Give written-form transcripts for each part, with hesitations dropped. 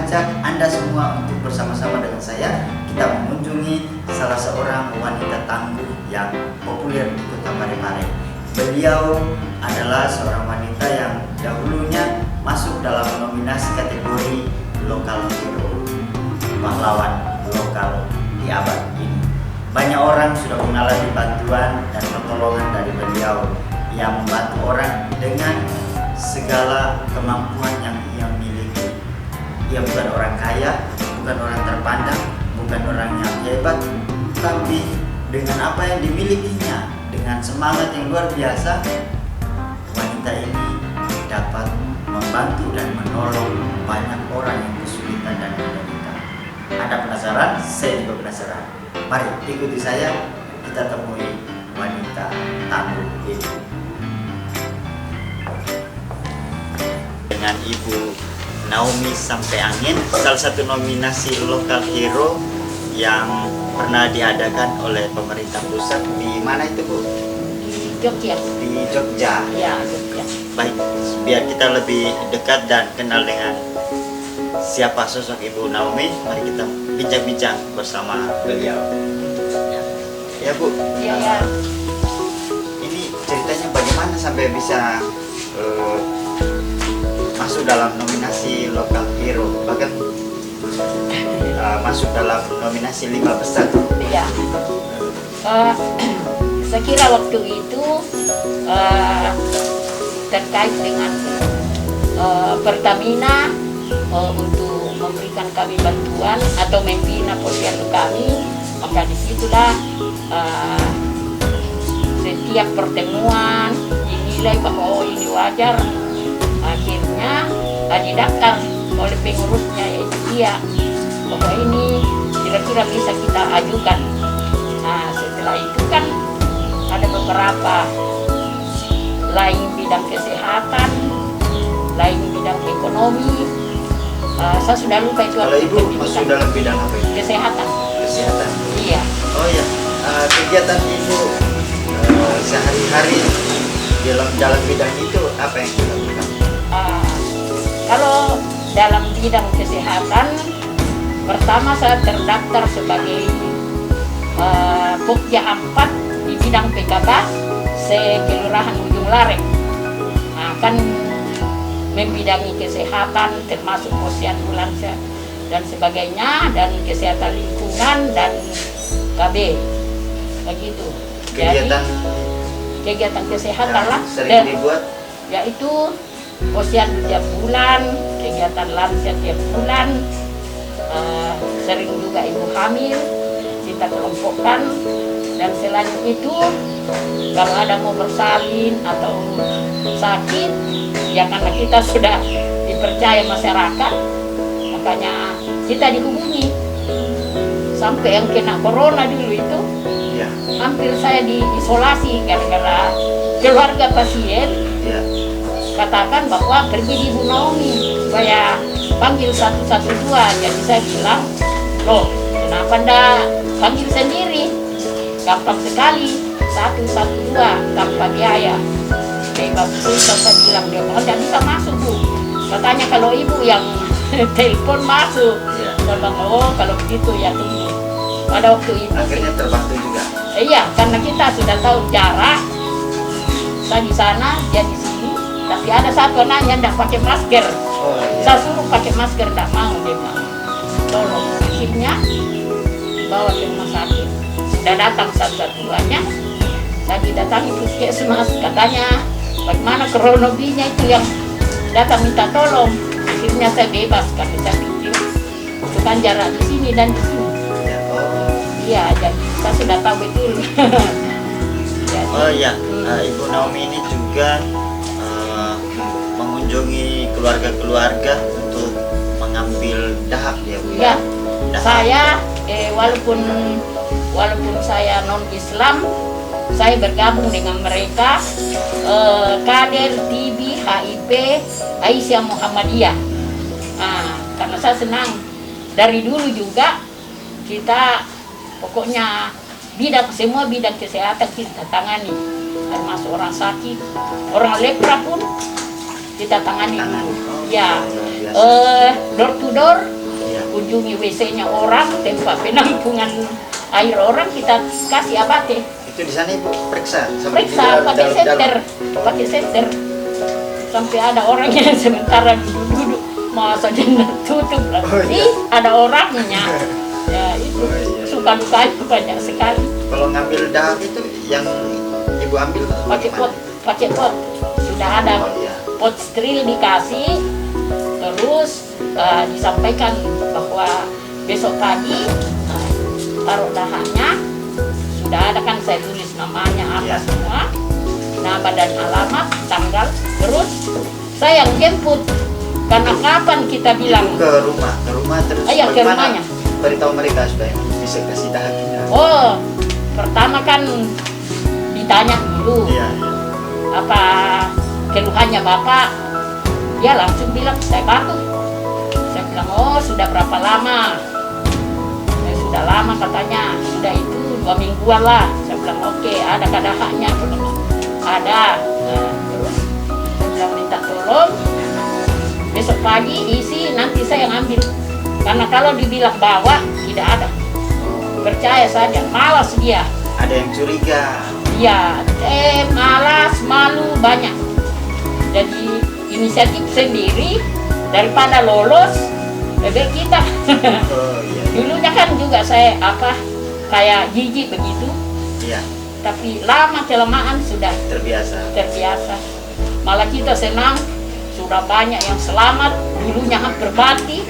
mengajak Anda semua untuk bersama-sama dengan saya kita mengunjungi salah seorang wanita tangguh yang populer di Kota Parepare. Beliau adalah seorang wanita yang dahulunya masuk dalam nominasi kategori lokal hero, pahlawan lokal di abad ini. Banyak orang sudah mengalami bantuan dan pertolongan dari beliau yang membantu orang dengan segala kemampuan yang ia miliki. Ia bukan orang kaya, bukan orang terpandang, bukan orang yang hebat, tapi dengan apa yang dimilikinya, dengan semangat yang luar biasa, wanita ini dapat membantu dan menolong banyak orang yang kesulitan dan menderita. Anda penasaran? Saya juga penasaran. Mari ikuti saya, kita temui wanita tangguh ini. Dengan Ibu Naomi Sampai Angin, salah satu nominasi lokal hero yang pernah diadakan oleh pemerintah pusat. Di mana itu, Bu? Di Jogja. Di Jogja. Ya, Jogja. Baik, biar kita lebih dekat dan kenal dengan siapa sosok Ibu Naomi, mari kita bincang-bincang bersama beliau. Ya, Bu. Iya. Ini ceritanya bagaimana sampai bisa masuk dalam nominasi lokal hero, bahkan masuk dalam nominasi 5 besar. Iya. Saya kira waktu itu terkait dengan Pertamina untuk memberikan kami bantuan atau membina posyandu kami, maka disitulah setiap pertemuan dinilai bahwa oh ini wajar. Akhirnya didaftar oleh pengurusnya, yaitu dia, bahwa ini kira-kira bisa kita ajukan. Nah, setelah itu kan ada beberapa, lain bidang kesehatan, lain bidang ekonomi. Saya sudah lupa itu. Kalau Ibu masuk dalam bidang apa itu? Kesehatan. Kesehatan. Iya. Oh ya, kegiatan Ibu sehari-hari dalam bidang itu apa yang dilakukan? Kalau dalam bidang kesehatan, pertama saya terdaftar sebagai Pokja 4 di bidang PKK se-Kelurahan Ujung Lareng. Nah, kan membidangi kesehatan termasuk posyandu lansia dan sebagainya, dan kesehatan lingkungan dan KB begitu. Kegiatan kesehatan lah sering dibuat, yaitu posyandu tiap bulan, kegiatan lansia tiap bulan, sering juga ibu hamil kita kelompokkan. Dan selain itu kalau ada mau bersalin atau sakit, ya karena kita sudah dipercaya masyarakat, makanya kita dihubungi. Sampai yang kena corona dulu itu ya. Hampir saya diisolasi gara-gara keluarga pasien katakan bahwa pergi di Ibu Naomi supaya panggil 112. Jadi saya bilang, loh kenapa ndak panggil sendiri, gampang sekali, 112 tanpa biaya. Bapak saya bilang, dia nggak bisa masuk, Bu. Katanya kalau ibu yang telepon masuk. Saya bilang, oh kalau begitu ya tunggu. Pada waktu itu akhirnya terbantu juga. Iya, karena kita sudah tahu jarak. Saya di sana, dia di sini. Tapi ada satu nanya nggak pakai masker. Oh, iya. Saya suruh pakai masker, nggak mau, dia bilang. Tolong, akhirnya bawa ke rumah sakit. Sudah datang satu-satunya. Saya didatangi puskesmas, katanya bagaimana kronologinya itu yang datang minta tolong. Akhirnya saya bebas karena saya pikir itu kan jarak di sini dan di sini. Iya, jadi saya sudah tahu betul. Jadi, oh iya, Ibu Naomi ini juga mengunjungi keluarga-keluarga untuk mengambil dahak ya, Bu. Ya, Dahak. saya walaupun saya non Islam, saya bergabung dengan mereka, kader TB HIV Aisyah Muhammadiyah. Nah, karena saya senang dari dulu juga kita pokoknya semua bidang kesehatan kita tangani, termasuk orang sakit, orang lepra pun kita tangani dulu. Ya, door to door kunjungi WC-nya orang, tempat penampungan air orang, kita kasih abate. Itu di sana Ibu periksa? Periksa pakai senter. Sampai ada orang yang sementara duduk-duduk, masa jangan tutup lah. Oh, iya. Ada orangnya. Ya itu suka dukanya banyak sekali. Kalau ngambil dahak itu yang Ibu ambil Pakai pot. Sudah ada Oh, iya. pot steril dikasih, terus disampaikan bahwa besok pagi taruh dahaknya. Sudah ada kan saya tulis namanya apa Iya. semua, nama dan alamat, tanggal, terus saya yang jemput. Karena kapan kita bilang? Ke rumah terus. Iya, ke bagaimana rumahnya. Beritahu mereka supaya bisa kasih dahaknya. Oh, pertama kan ditanya dulu Iya. apa keluhannya bapak. Dia langsung bilang saya batuk. Saya bilang oh sudah berapa lama? Sudah lama katanya. Sudah itu 2 mingguan lah. Saya bilang oke, ada dahaknya? Ada. Nah, terus saya bilang minta tolong besok pagi isi, nanti saya yang ambil. Karena kalau dibilang bawa tidak ada. Percaya saja, malas dia. Ada yang curiga. Iya, malas, malu banyak. Jadi inisiatif sendiri daripada lolos, lebih kita. Oh iya. Dulunya kan juga saya kayak jijik begitu, Iya. tapi lama kelamaan sudah Terbiasa. Malah kita senang, sudah banyak yang selamat. Dulunya hampir mati,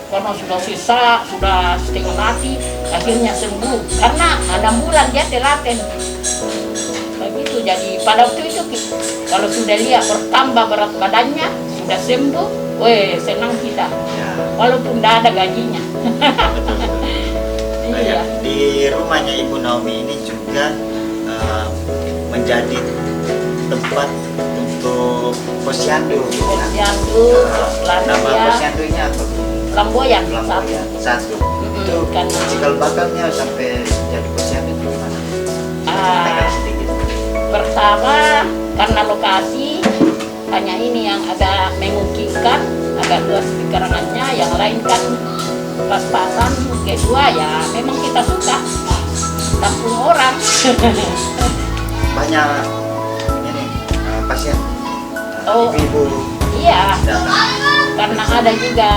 karena sudah sisa, sudah setengah mati, akhirnya sembuh. Karena 6 bulan dia telaten. Begitu, jadi pada waktu itu kalau sudah lihat bertambah berat badannya, sudah sembuh, senang kita. Ya. Walaupun tidak ada gajinya. Iya. Di rumahnya Ibu Naomi ini juga menjadi tempat untuk posyandu. Posyandu, Nama posyandunya apa? Lamboyan. Satu. Itu Karena cikal bakalnya sampai jadi posyandu itu gimana? Ceritakan sedikit. pertama karena lokasi hanya ini yang agak memungkinkan, agak luas pekarangannya, yang lain kan pas-pasan. Kedua ya memang kita suka tampung orang. Banyak ini pasien ibu-ibu Iya, datang. karena ada juga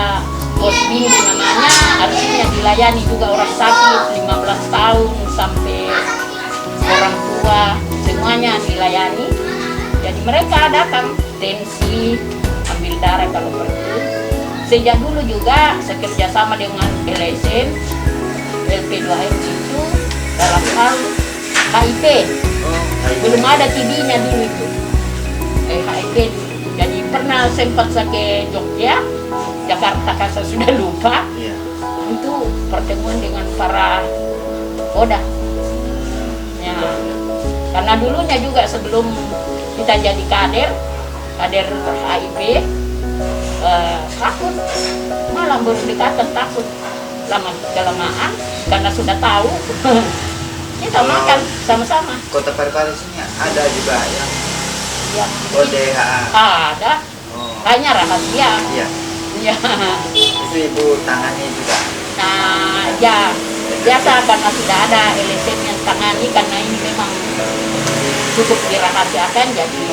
pos minggu namanya, artinya dilayani juga orang sakit 15 tahun sampai orang tua, semuanya dilayani. Jadi mereka datang tensi, ambil darah kalau perlu. Sejak dulu juga bekerja sama dengan LSM, LP2M itu dalam hal HIV. Belum ada TB-nya dulu itu, HIV dulu. Jadi pernah sempat saya ke Jogja, Jakarta kan saya sudah lupa. Iya. Itu pertemuan dengan para Oda. Ya, karena dulunya juga sebelum kita jadi kader HIV, takut, malah berdekatan takut, lama kelamaan karena sudah tahu. Kita makan sama-sama. Kota Parepare sini ada juga yang ODHA. Ada, hanya rahasia. Iya. Ya. Itu Ibu tangani juga. Nah, ya biasa karena sudah ada LSM yang tangani, karena ini memang cukup dirahasiakan, jadi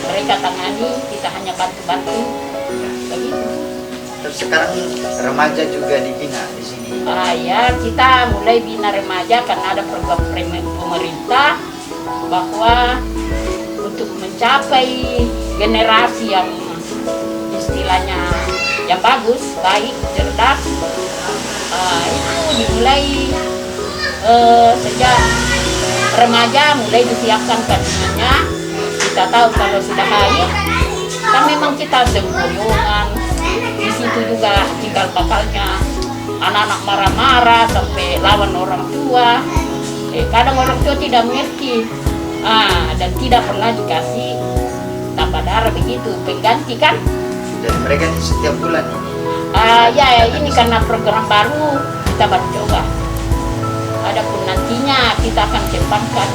mereka tangani, kita hanya bantu-bantu. Begitu. Terus sekarang remaja juga dibina di sini. Ya, kita mulai bina remaja karena ada program pemerintah bahwa untuk mencapai generasi yang istilahnya yang bagus, baik, cerdas, itu dimulai sejak remaja mulai disiapkan kandungannya. Kita tahu kalau sudah haid kan memang kita sempoyongan, di situ juga tinggal bakalnya anak-anak marah-marah sampai lawan orang tua. Kadang orang tua tidak mengerti, dan tidak pernah dikasih tambah darah begitu, pengganti kan. Dan mereka ini setiap bulan ini. Ya ini karena program baru kita baru coba. Adapun nantinya kita akan kembangkan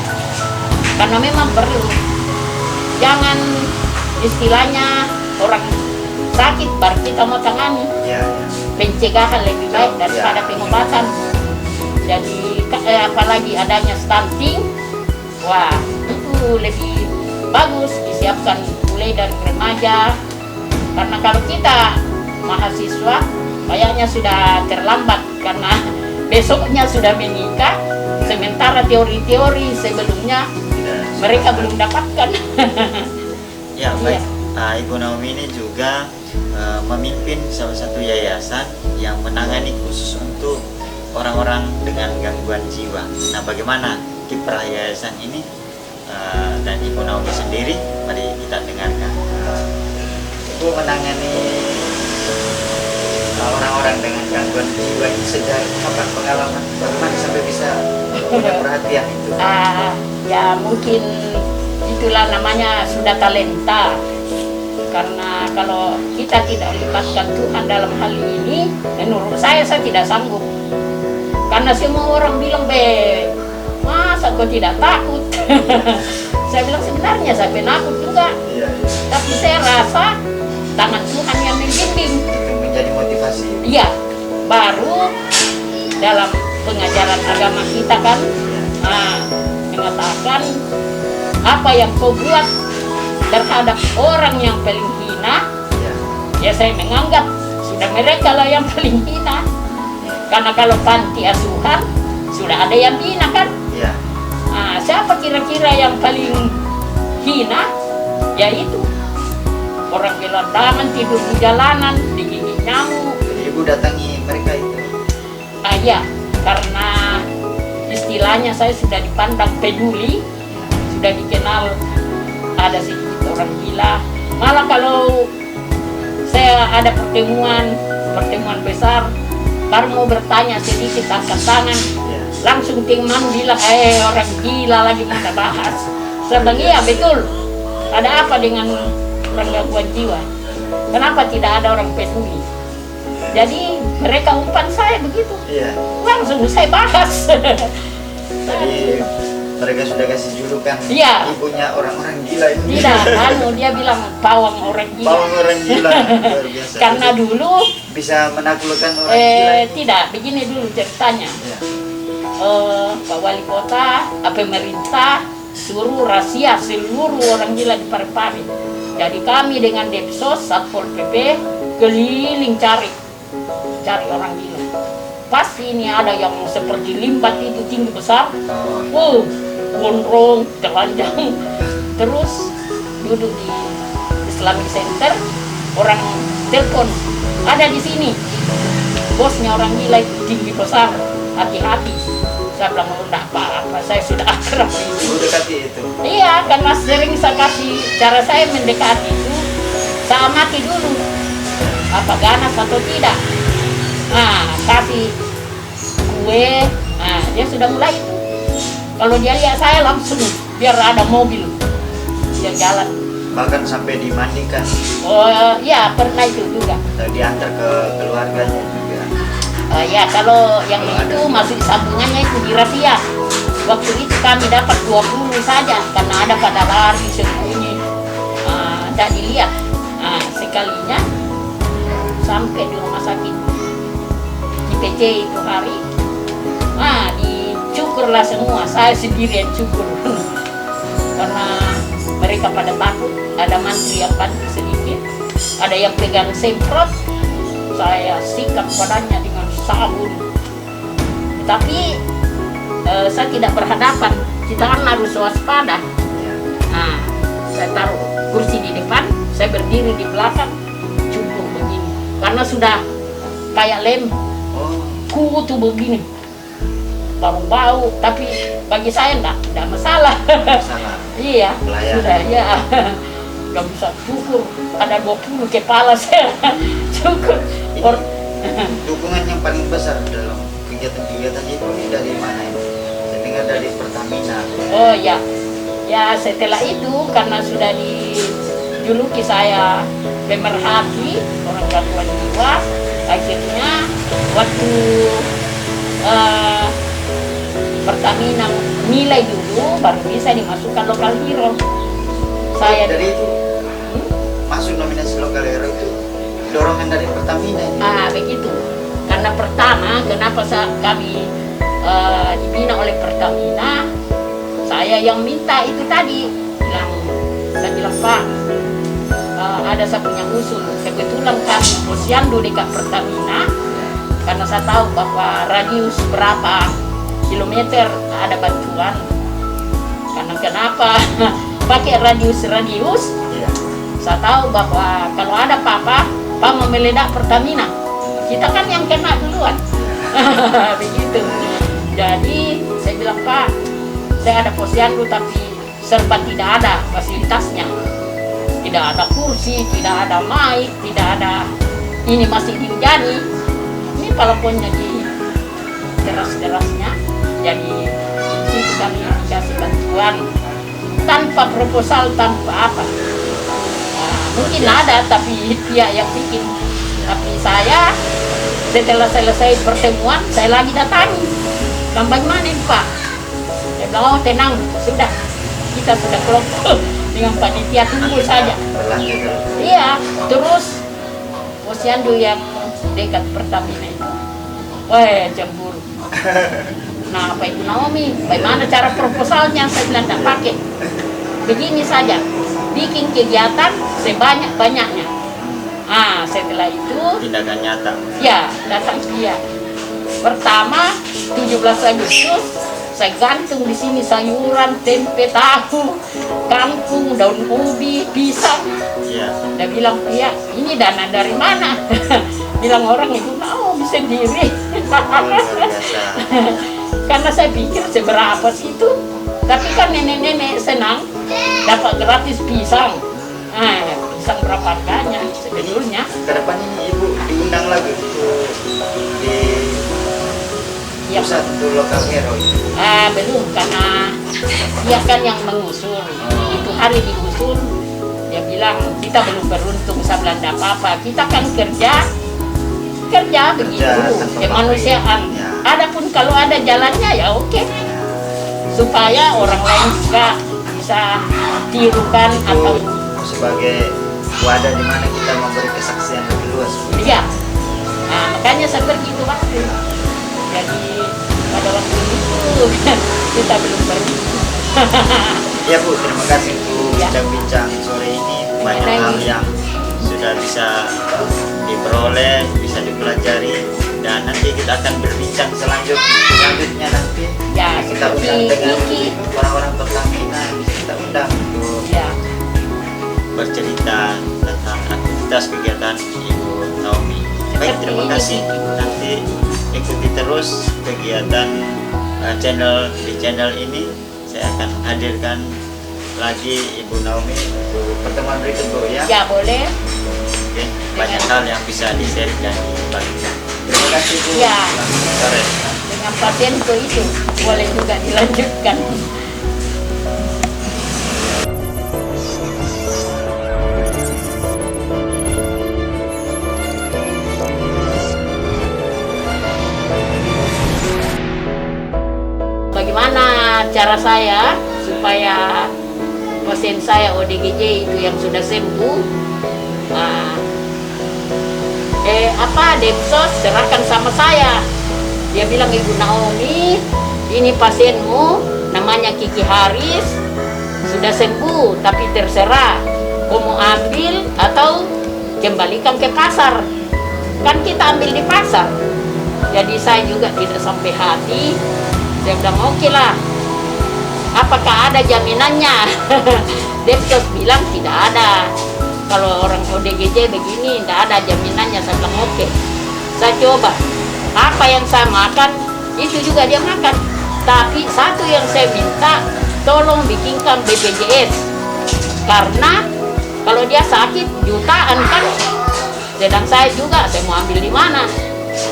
karena memang perlu. Jangan istilahnya orang sakit baru kita mau tangani. Ya. pencegahan lebih baik daripada pengobatan. Jadi apalagi adanya stunting, wah itu lebih bagus disiapkan mulai dari remaja. Karena kalau kita mahasiswa kayaknya sudah terlambat karena besoknya sudah menikah, sementara teori-teori sebelumnya mereka belum dapatkan. Ya baik, Ibu Naomi ini juga memimpin salah satu yayasan yang menangani khusus untuk orang-orang dengan gangguan jiwa. Nah, bagaimana kiprah yayasan ini dan Ibu Naomi sendiri? Mari kita dengarkan. Ibu menangani orang-orang dengan gangguan jiwa ini sejak kapan pengalaman? Bagaimana sampai bisa punya perhatian itu? Ya mungkin itulah namanya sudah talenta. Karena kalau kita tidak libatkan Tuhan dalam hal ini, menurut saya tidak sanggup. Karena semua orang bilang, masa kau tidak takut? Saya bilang sebenarnya saya penakut juga. Tapi saya rasa tangan Tuhan yang membimbing. Itu menjadi motivasi. Iya, baru dalam pengajaran agama kita kan mengatakan apa yang kau buat terhadap orang yang paling hina, ya saya menganggap sudah mereka lah yang paling hina. Karena kalau panti asuhan sudah ada yang hina kan? Siapa kira-kira yang paling hina? Ya itu orang gelandangan tidur di jalanan, digigit nyamuk. Jadi Ibu datangi mereka itu? Ya, karena istilahnya saya sudah dipandang peduli, sudah dikenal ada sedikit orang gila. Malah kalau saya ada pertemuan besar, baru mau bertanya sedikit angkat tangan, langsung teman bilang, orang gila lagi mana bahas. Saya bilang, iya betul. Ada apa dengan orang gangguan jiwa? Kenapa tidak ada orang peduli? Jadi mereka umpan saya begitu. Langsung saya bahas. Tadi mereka sudah kasih julukan ibunya orang-orang gila itu. Tidak, dia bilang pawang orang gila. Pawang orang gila, luar biasa. Karena dulu bisa menaklukkan orang gila. Tidak, begini dulu ceritanya. Pak Wali Kota, pemerintah suruh rahasia seluruh orang gila di Parepare. Jadi kami dengan Depsos, Satpol PP keliling cari orang gila. Pasti ini ada yang seperti limbat itu tinggi besar, gondrong, telanjang, terus duduk di Islamic Center, orang telepon, ada di sini, bosnya orang gila itu tinggi besar, hati-hati. Saya bilang, enggak apa-apa, saya sudah akrab itu. Dekati itu? Iya, karena sering saya kasih, cara saya mendekati itu, saya amati dulu, apa ganas atau tidak. Kasih kue, dia sudah mulai itu. Kalau dia lihat saya langsung, biar ada mobil, dia jalan. Bahkan sampai dimandikan? Iya, pernah itu juga. Diantar ke keluarganya juga? Ya, kalau yang itu masih sambungannya itu dirazia. Waktu itu kami dapat 20 saja, karena ada pada lari sembunyi. Tidak dilihat. Sekalinya sampai di rumah sakit IPC itu hari, dicukurlah semua. Saya sendiri yang cukur. Karena mereka pada takut. Ada mantri yang bantu sedikit, ada yang pegang semprot, saya sikat badannya dengan sabun. Tapi saya tidak berhadapan, kita kan harus waspada. Saya taruh kursi di depan, saya berdiri di belakang, cukup begini. Karena sudah kayak lem, kutu begini, bau-bau. Tapi bagi saya enggak masalah. Iya, sudah ya. Gak bisa cukur, ada 20 kepala saya cukur. Dukungan yang paling besar dalam kegiatan-kegiatan itu dari mana ini? Saya dengar dari Pertamina. Ya setelah itu karena sudah dijuluki saya pemerhati orang gangguan jiwa, akhirnya waktu Pertamina nilai dulu baru bisa dimasukkan lokal hero. Saya dari itu masuk nominasi lokal hero itu dorongan dari Pertamina ini. Begitu. Karena pertama, kenapa kami dibina oleh Pertamina, saya yang minta itu tadi. Saya bilang, Pak, ada saya punya usul. Kebetulan kami posyandu dekat Pertamina, karena saya tahu bahwa radius berapa kilometer ada bantuan. Karena kenapa pakai radius? Iya. Saya tahu bahwa kalau ada apa-apa, Pak mau meledak Pertamina, kita kan yang kena duluan. Begitu. Jadi saya bilang, Pak, saya ada posyandu tapi serba tidak ada fasilitasnya. Tidak ada kursi, tidak ada mic, tidak ada, ini masih diujani. Ini palaponnya di teras-terasnya. Jadi itu kami dikasih bantuan tanpa proposal, tanpa apa. Mungkin ada tapi pihak yang bikin. Tapi saya setelah selesai pertemuan, saya lagi datangi. Bagaimana Pak? Saya bilang, oh tenang, sudah. Kita sudah kelompok dengan panitia, tunggu saja. Iya, terus posyandu yang dekat Pertamina itu, wah cemburu. Nah, Pak Ibu Naomi, bagaimana cara proposalnya? Saya bilang tidak pakai. Begini saja, bikin kegiatan sebanyak-banyaknya. Setelah itu tindakan nyata. Ya, datang dia. Pertama 17 Agustus saya gantung di sini sayuran, tempe, tahu, kangkung, daun ubi, pisang. Iya. Dia bilang, "Iya, ini dana dari mana?" Bilang orang Ibu Naomi sendiri. Karena saya pikir seberapa sih itu. Tapi kan nenek-nenek senang dapat gratis pisang. Pisang berapa harganya sebetulnya. Kedepan ini Ibu diundang lagi di pusat untuk lokal hero. Belum, karena dia kan yang mengusul. Itu hari diusul, dia bilang kita belum beruntung, saya bilang tidak apa-apa. Kita kan kerja begitu, kemanusiaan. Ya. Adapun kalau ada jalannya ya oke. Supaya orang lain juga bisa tirukan atau sebagai wadah di mana kita memberi kesaksian lebih luas. Iya. Makanya saya pergi itu waktu. Jadi pada waktu itu kita belum pergi. Ya Bu, terima kasih Bu bincang-bincang sore ini. Banyak hal yang sudah bisa diperoleh, bisa dipelajari, dan nanti kita akan berbincang selanjutnya nanti. Ya, Kita undang dengan orang-orang Pertamina, bisa kita undang untuk bercerita tentang aktivitas kegiatan Ibu Naomi. Baik, terima kasih. Nanti ikuti terus kegiatan di channel ini. Saya akan hadirkan lagi Ibu Naomi untuk pertemuan berikut Bu ya. Ya boleh. Oke, banyak hal yang bisa di-share dan dibagikan. Terima kasih Bu. Ya. Selamat sore. Dengan pasienku itu boleh juga dilanjutkan. Bagaimana cara saya supaya pasien saya ODGJ itu yang sudah sembuh, Depsos serahkan sama saya. Dia bilang, Ibu Naomi, ini pasienmu namanya Kiki Haris, sudah sembuh, tapi terserah kamu ambil atau kembalikan ke pasar. Kan kita ambil di pasar. Jadi saya juga tidak sampai hati. Saya bilang oke lah. Apakah ada jaminannya? Depsos bilang tidak ada. Kalau orang ODGJ begini tidak ada jaminannya. Saya bilang oke. Saya coba. Apa yang saya makan itu juga dia makan. Tapi satu yang saya minta, tolong bikinkan BPJS. Karena kalau dia sakit jutaan kan. Sedang saya juga, saya mau ambil di mana?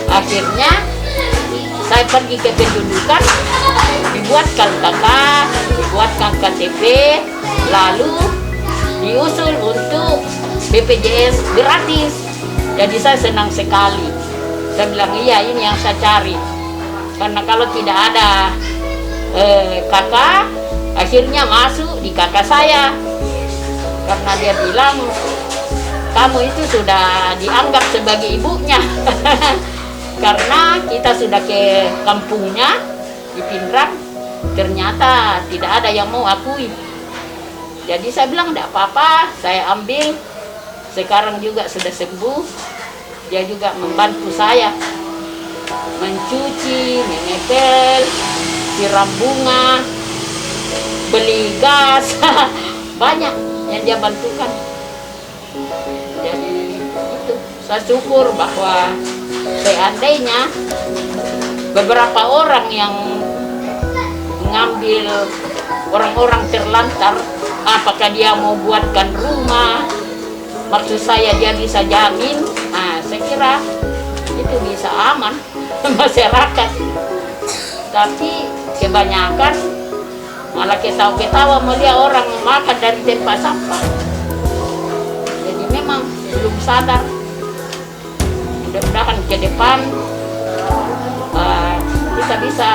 Akhirnya saya pergi ke pendudukan, dibuatkan KK, dibuatkan KTP, lalu diusul untuk BPJS gratis. Jadi saya senang sekali. Saya bilang iya, ini yang saya cari. Karena kalau tidak ada KK, akhirnya masuk di KK saya. Karena dia bilang kamu itu sudah dianggap sebagai ibunya. Karena kita sudah ke kampungnya di Pindrang, ternyata tidak ada yang mau akui. Jadi saya bilang tidak apa-apa, saya ambil. Sekarang juga sudah sembuh. Dia juga membantu saya mencuci, mengepel, siram bunga, beli gas. Banyak yang dia bantukan. Jadi itu, saya syukur bahwa seandainya beberapa orang yang mengambil orang-orang terlantar, apakah dia mau buatkan rumah, maksud saya dia bisa jamin, saya kira itu bisa aman masyarakat. Tapi kebanyakan malah ketawa-ketawa melihat orang makan dari tempat sampah. Jadi memang belum sadar. Mudah-mudahan ke depan kita bisa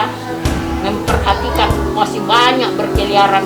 memperhatikan, masih banyak berkeliaran